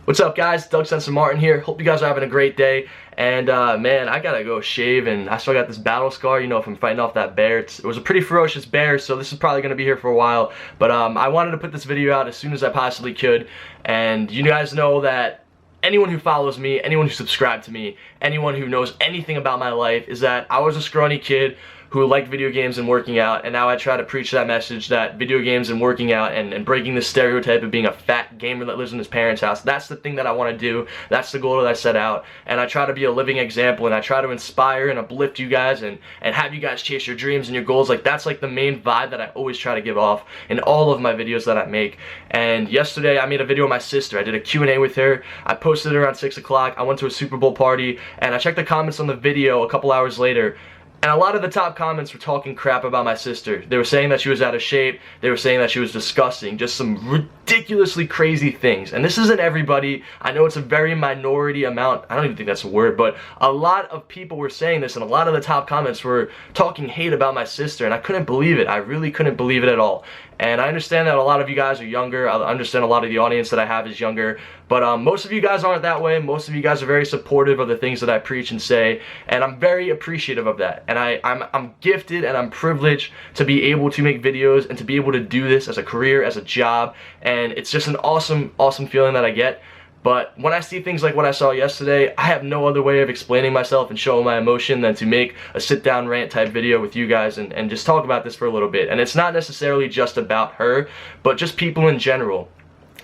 What's up, guys? FaZe Censor Martin here. Hope you guys are having a great day. And man, I gotta go shave, and I still got this battle scar, you know, from fighting off that bear. It was a pretty ferocious bear, so this is probably gonna be here for a while. But I wanted to put this video out as soon as I possibly could. And you guys know that anyone who follows me, anyone who subscribed to me, anyone who knows anything about my life is that I was a scrawny kid who liked video games and working out, and now I try to preach that message that video games and working out and breaking the stereotype of being a fat gamer that lives in his parents' house, that's the thing that I want to do. That's the goal that I set out, and I try to be a living example, and I try to inspire and uplift you guys and have you guys chase your dreams and your goals. Like, that's like the main vibe that I always try to give off in all of my videos that I make. And yesterday I made a video with my sister. I did a Q&A with her. I posted it around 6 o'clock. I went to a Super Bowl party, and I checked the comments on the video a couple hours later. And a lot of the top comments were talking crap about my sister. They were saying that she was out of shape. They were saying that she was disgusting. Just some ridiculously crazy things. And this isn't everybody. I know it's a very minority amount. I don't even think that's a word, but a lot of people were saying this, and a lot of the top comments were talking hate about my sister, and I couldn't believe it. I really couldn't believe it at all. And I understand that a lot of you guys are younger. I understand a lot of the audience that I have is younger. But most of you guys aren't that way. Most of you guys are very supportive of the things that I preach and say. And I'm very appreciative of that. And I'm gifted and I'm privileged to be able to make videos and to be able to do this as a career, as a job. And it's just an awesome, awesome feeling that I get. But when I see things like what I saw yesterday, I have no other way of explaining myself and showing my emotion than to make a sit-down rant type video with you guys and just talk about this for a little bit. And it's not necessarily just about her, but just people in general.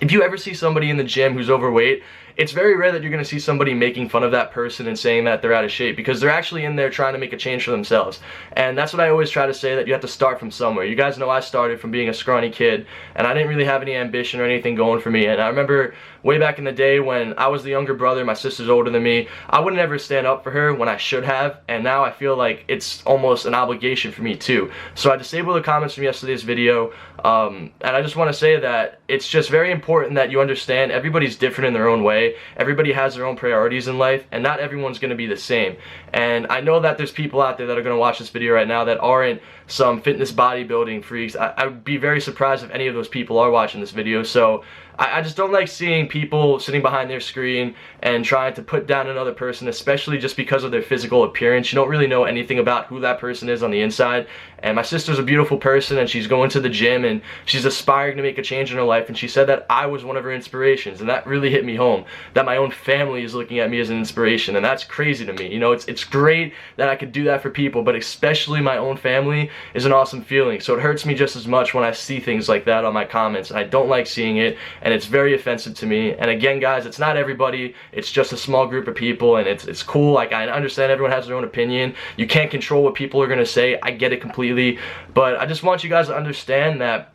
If you ever see somebody in the gym who's overweight, it's very rare that you're going to see somebody making fun of that person and saying that they're out of shape, because they're actually in there trying to make a change for themselves. And that's what I always try to say, that you have to start from somewhere. You guys know I started from being a scrawny kid, and I didn't really have any ambition or anything going for me. And I remember way back in the day when I was the younger brother, my sister's older than me, I would never stand up for her when I should have, and now I feel like it's almost an obligation for me too. So I disabled the comments from yesterday's video, and I just want to say that it's just very important that you understand everybody's different in their own way. Everybody has their own priorities in life, and not everyone's going to be the same. And I know that there's people out there that are going to watch this video right now that aren't some fitness bodybuilding freaks. I would be very surprised if any of those people are watching this video. So I just don't like seeing people sitting behind their screen and trying to put down another person, especially just because of their physical appearance. You don't really know anything about who that person is on the inside. And my sister's a beautiful person, and she's going to the gym, and she's aspiring to make a change in her life, and she said that I was one of her inspirations, and that really hit me home, that my own family is looking at me as an inspiration, and that's crazy to me. You know, it's great that I could do that for people, but especially my own family is an awesome feeling. So it hurts me just as much when I see things like that on my comments, and I don't like seeing it, and it's very offensive to me. And again, guys, it's not everybody. It's just a small group of people, and it's cool. Like, I understand everyone has their own opinion. You can't control what people are going to say. I get it completely. But I just want you guys to understand that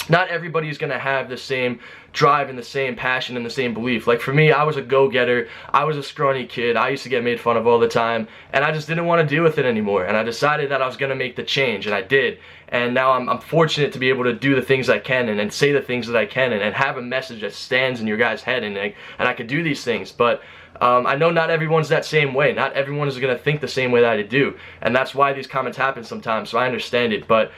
not everybody is going to have the same drive and the same passion and the same belief. Like, for me, I was a go-getter. I was a scrawny kid. I used to get made fun of all the time, and I just didn't want to deal with it anymore. And I decided that I was going to make the change, and I did. And now I'm fortunate to be able to do the things I can and say the things that I can and have a message that stands in your guys' head, and I could do these things. But I know not everyone's that same way. Not everyone is going to think the same way that I do, and that's why these comments happen sometimes, so I understand it. But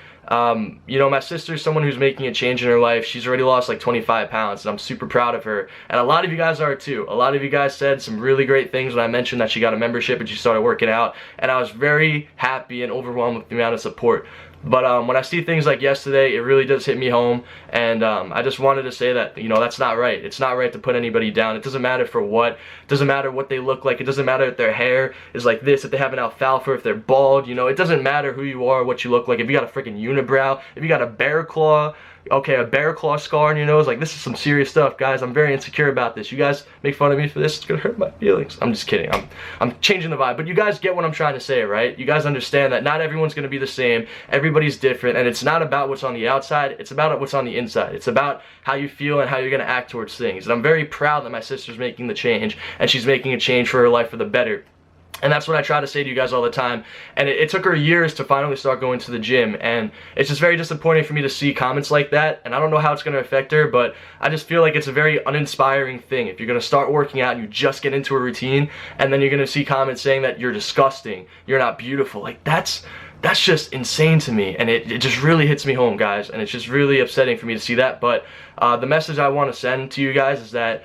you know, my sister's someone who's making a change in her life. She's already lost like 25 pounds, and I'm super proud of her. And a lot of you guys are too. A lot of you guys said some really great things when I mentioned that she got a membership and she started working out, and I was very happy and overwhelmed with the amount of support. But when I see things like yesterday, it really does hit me home, and I just wanted to say that, you know, that's not right. It's not right to put anybody down. It doesn't matter for what. It doesn't matter what they look like. It doesn't matter if their hair is like this, if they have an alfalfa, if they're bald. You know, it doesn't matter who you are, what you look like. If you got a freaking unibrow, if you got a bear claw, okay, a bear claw scar on your nose, like, this is some serious stuff, guys. I'm very insecure about this. You guys make fun of me for this, it's gonna hurt my feelings. I'm just kidding. I'm changing the vibe, but you guys get what I'm trying to say, right? You guys understand that not everyone's gonna be the same. Everybody's different, and it's not about what's on the outside, it's about what's on the inside. It's about how you feel and how you're gonna act towards things. And I'm very proud that my sister's making the change, and she's making a change for her life for the better. And that's what I try to say to you guys all the time. And it took her years to finally start going to the gym. And it's just very disappointing for me to see comments like that. And I don't know how it's going to affect her, but I just feel like it's a very uninspiring thing. If you're going to start working out and you just get into a routine, and then you're going to see comments saying that you're disgusting, you're not beautiful, like, that's just insane to me, and it just really hits me home, guys, and it's just really upsetting for me to see that. But the message I want to send to you guys is that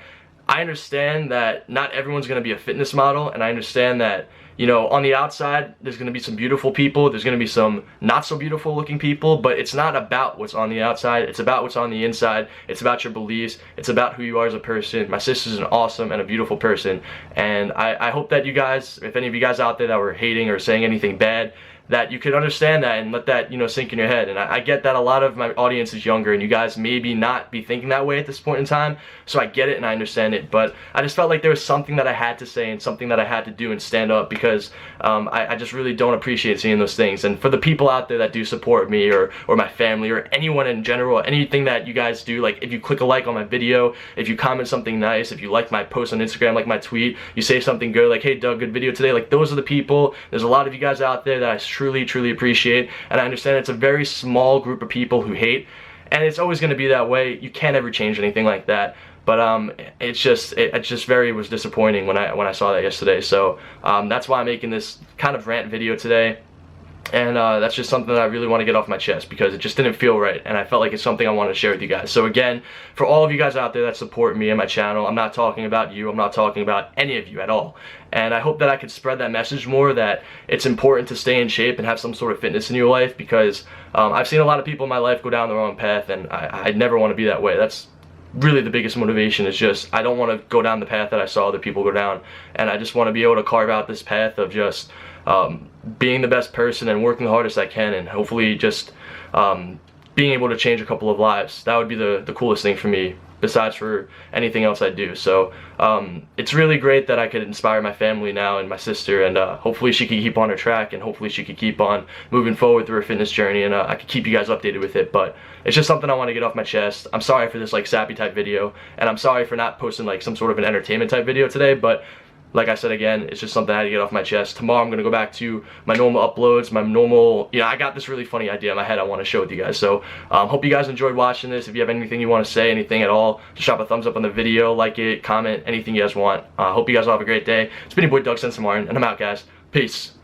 I understand that not everyone's going to be a fitness model, and I understand that, you know, on the outside, there's going to be some beautiful people, there's going to be some not so beautiful looking people, but it's not about what's on the outside, it's about what's on the inside, it's about your beliefs, it's about who you are as a person. My sister's an awesome and a beautiful person, and I hope that you guys, if any of you guys out there that were hating or saying anything bad, that you could understand that and let that, you know, sink in your head. And I get that a lot of my audience is younger and you guys maybe not be thinking that way at this point in time, so I get it and I understand it, but I just felt like there was something that I had to say and something that I had to do and stand up, because I just really don't appreciate seeing those things. And for the people out there that do support me, or my family, or anyone in general, anything that you guys do, like if you click a like on my video, if you comment something nice, if you like my post on Instagram, like my tweet, you say something good, like, hey Doug, good video today, like those are the people. There's a lot of you guys out there that I truly appreciate, and I understand it's a very small group of people who hate, and it's always going to be that way. You can't ever change anything like that, but it just was disappointing when I saw that yesterday. So that's why I'm making this kind of rant video today. And that's just something that I really want to get off my chest, because it just didn't feel right, and I felt like it's something I wanted to share with you guys. So again, for all of you guys out there that support me and my channel, I'm not talking about you, I'm not talking about any of you at all. And I hope that I could spread that message more, that it's important to stay in shape and have some sort of fitness in your life, because I've seen a lot of people in my life go down the wrong path, and I never want to be that way. That's really the biggest motivation, is just I don't want to go down the path that I saw other people go down, and I just want to be able to carve out this path of just being the best person and working the hardest I can, and hopefully just being able to change a couple of lives. That would be the coolest thing for me, besides for anything else I do. So it's really great that I could inspire my family now and my sister, and hopefully she can keep on her track, and hopefully she could keep on moving forward through her fitness journey, and I could keep you guys updated with it. But it's just something I want to get off my chest. I'm sorry for this like sappy type video, and I'm sorry for not posting like some sort of an entertainment type video today, but like I said again, it's just something I had to get off my chest. Tomorrow I'm going to go back to my normal uploads, my normal, you know, I got this really funny idea in my head I want to share with you guys. So hope you guys enjoyed watching this. If you have anything you want to say, anything at all, just drop a thumbs up on the video, like it, comment, anything you guys want. Hope you guys all have a great day. It's been your boy Doug Censor, and I'm out, guys. Peace.